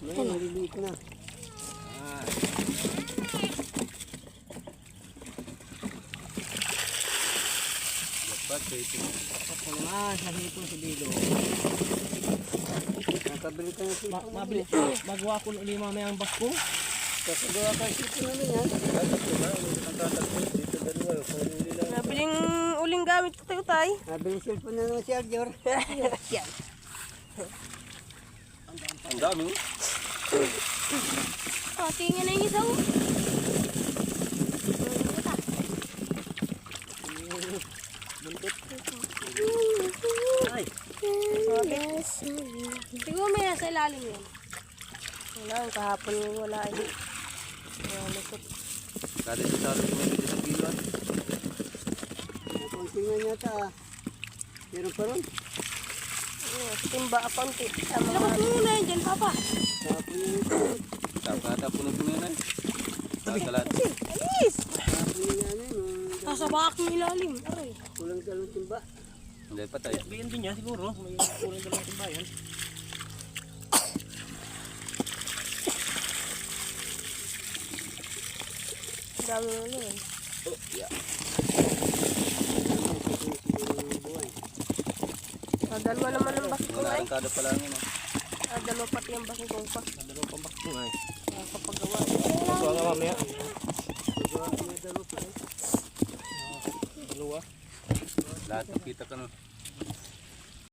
Ngayon, maliliit na. Dapat, ito. Ako naman, sa hipon si Bilo. Nakabili ka ng hipon. Mabili. Magawa ko ng lima may ang basko. Kasagawa ka ng hipon namin yan. Dito dalawa. Nabiling uling gamit ko tayo tay. Nabili cellphone na naman si Arjor. Yan. Ang dami. Oh, tingin na yung isa oh. Ay. Siguro may nasa ilalim yun. Wala, yung kahapon yung wala eh. Lusot. Kada sa talo may isang kilo. Nakontingan yata ah. Meron pa ron. Timba akonti. Lakot mo muna yan dyan, Papa. Tapon yun ito. Tapos na po na eh. Kalat. Alis! Tapon yun yan eh. Nasa bakak ng ilalim. Aray. Kulang dalawang timba. Hindi pa tayo. Bigyan din niya siguro. May kulang dalawang timbayan. Ang dami na yun. Oh, yeah. Dalawa naman ang baso ko ay. Kada pa lang yun. Dalawa pati ang baso ko pa. Dalawang pambakto nga eh. Kapagawa. Ito nga mamaya. Dalawa pa eh. Dalawa. Lahat ng kita ka nun.